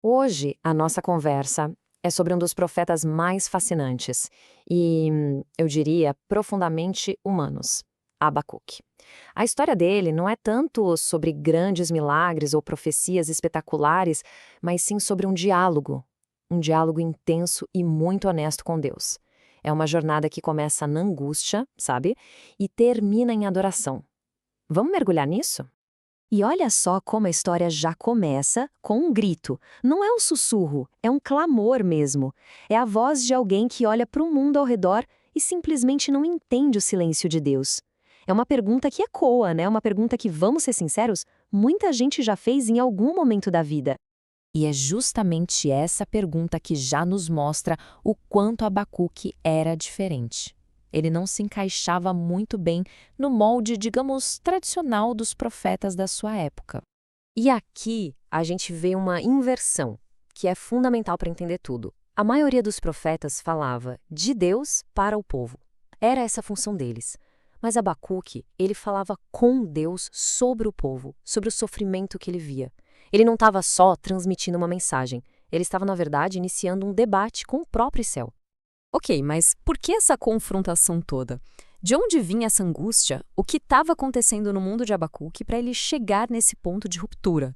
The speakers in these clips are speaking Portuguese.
Hoje, a nossa conversa é sobre um dos profetas mais fascinantes e, eu diria, profundamente humanos, Abacuque. A história dele não é tanto sobre grandes milagres ou profecias espetaculares, mas sim sobre um diálogo intenso e muito honesto com Deus. É uma jornada que começa na angústia, sabe? E termina em adoração. Vamos mergulhar nisso? E olha só como a história já começa com um grito. Não é um sussurro, é um clamor mesmo. É a voz de alguém que olha para o mundo ao redor e simplesmente não entende o silêncio de Deus. É uma pergunta que ecoa, né? Uma pergunta que, vamos ser sinceros, muita gente já fez em algum momento da vida. E é justamente essa pergunta que já nos mostra o quanto Abacuque era diferente. Ele não se encaixava muito bem no molde, digamos, tradicional dos profetas da sua época. E aqui a gente vê uma inversão, que é fundamental para entender tudo. A maioria dos profetas falava de Deus para o povo. Era essa a função deles. Mas Abacuque, ele falava com Deus sobre o povo, sobre o sofrimento que ele via. Ele não estava só transmitindo uma mensagem, ele estava, na verdade, iniciando um debate com o próprio céu. Ok, mas por que essa confrontação toda? De onde vinha essa angústia? O que estava acontecendo no mundo de Abacuque para ele chegar nesse ponto de ruptura?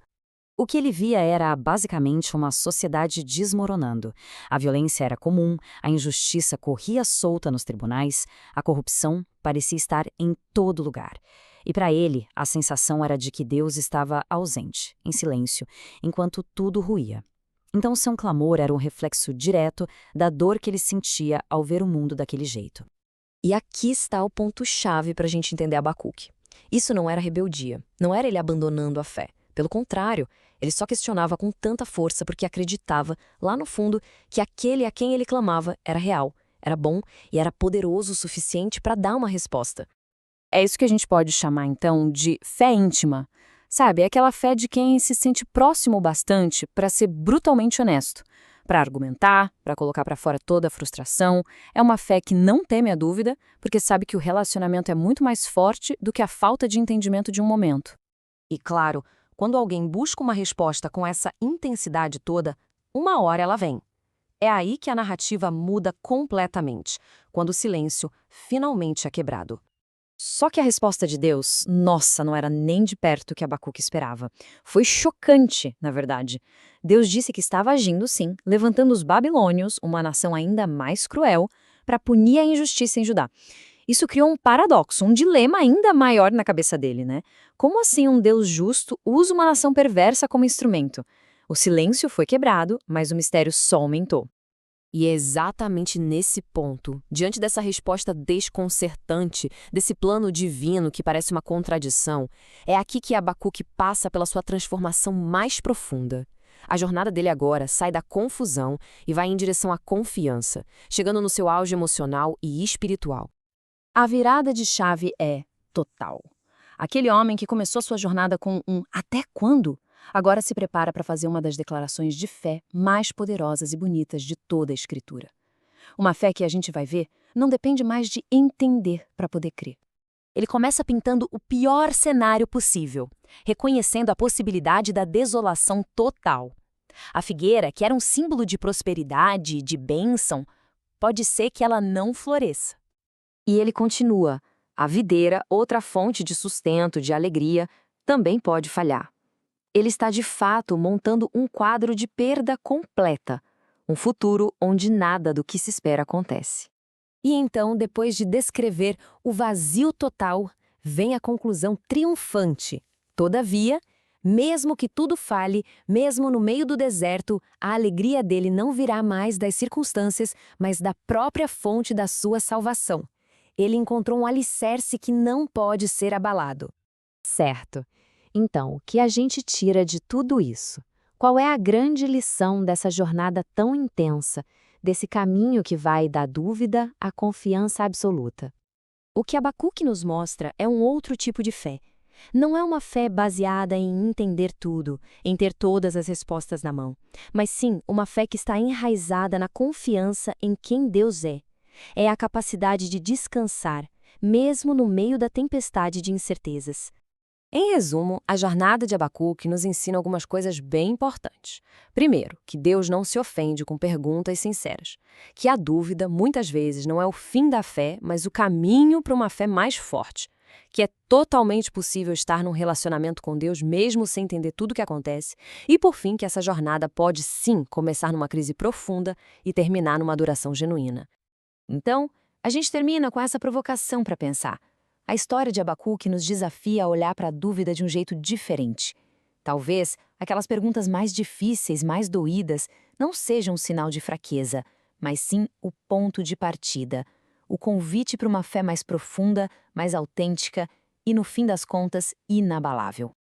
O que ele via era basicamente uma sociedade desmoronando. A violência era comum, a injustiça corria solta nos tribunais, a corrupção parecia estar em todo lugar. E para ele, a sensação era de que Deus estava ausente, em silêncio, enquanto tudo ruía. Então, seu clamor era um reflexo direto da dor que ele sentia ao ver o mundo daquele jeito. E aqui está o ponto-chave para a gente entender Abacuque. Isso não era rebeldia, não era ele abandonando a fé. Pelo contrário, ele só questionava com tanta força porque acreditava, lá no fundo, que aquele a quem ele clamava era real, era bom e era poderoso o suficiente para dar uma resposta. É isso que a gente pode chamar, então, de fé íntima. Sabe, é aquela fé de quem se sente próximo o bastante para ser brutalmente honesto, para argumentar, para colocar para fora toda a frustração. É uma fé que não teme a dúvida, porque sabe que o relacionamento é muito mais forte do que a falta de entendimento de um momento. E claro, quando alguém busca uma resposta com essa intensidade toda, uma hora ela vem. É aí que a narrativa muda completamente, quando o silêncio finalmente é quebrado. Só que a resposta de Deus, nossa, não era nem de perto o que Abacuque esperava. Foi chocante, na verdade. Deus disse que estava agindo, sim, levantando os babilônios, uma nação ainda mais cruel, para punir a injustiça em Judá. Isso criou um paradoxo, um dilema ainda maior na cabeça dele, né? Como assim um Deus justo usa uma nação perversa como instrumento? O silêncio foi quebrado, mas o mistério só aumentou. E é exatamente nesse ponto, diante dessa resposta desconcertante, desse plano divino que parece uma contradição, é aqui que Abacuque passa pela sua transformação mais profunda. A jornada dele agora sai da confusão e vai em direção à confiança, chegando no seu auge emocional e espiritual. A virada de chave é total. Aquele homem que começou sua jornada com um "até quando?", agora se prepara para fazer uma das declarações de fé mais poderosas e bonitas de toda a Escritura. Uma fé que a gente vai ver não depende mais de entender para poder crer. Ele começa pintando o pior cenário possível, reconhecendo a possibilidade da desolação total. A figueira, que era um símbolo de prosperidade, de bênção, pode ser que ela não floresça. E ele continua: a videira, outra fonte de sustento, de alegria, também pode falhar. Ele está de fato montando um quadro de perda completa, um futuro onde nada do que se espera acontece. E então, depois de descrever o vazio total, vem a conclusão triunfante. Todavia, mesmo que tudo falhe, mesmo no meio do deserto, a alegria dele não virá mais das circunstâncias, mas da própria fonte da sua salvação. Ele encontrou um alicerce que não pode ser abalado. Certo. Então, o que a gente tira de tudo isso? Qual é a grande lição dessa jornada tão intensa, desse caminho que vai da dúvida à confiança absoluta? O que Abacuque nos mostra é um outro tipo de fé. Não é uma fé baseada em entender tudo, em ter todas as respostas na mão, mas sim uma fé que está enraizada na confiança em quem Deus é. É a capacidade de descansar, mesmo no meio da tempestade de incertezas. Em resumo, a jornada de Abacuque nos ensina algumas coisas bem importantes. Primeiro, que Deus não se ofende com perguntas sinceras. Que a dúvida, muitas vezes, não é o fim da fé, mas o caminho para uma fé mais forte. Que é totalmente possível estar num relacionamento com Deus mesmo sem entender tudo o que acontece. E, por fim, que essa jornada pode, sim, começar numa crise profunda e terminar numa adoração genuína. Então, a gente termina com essa provocação para pensar. A história de Abacuque nos desafia a olhar para a dúvida de um jeito diferente. Talvez aquelas perguntas mais difíceis, mais doídas, não sejam um sinal de fraqueza, mas sim o ponto de partida, o convite para uma fé mais profunda, mais autêntica e, no fim das contas, inabalável.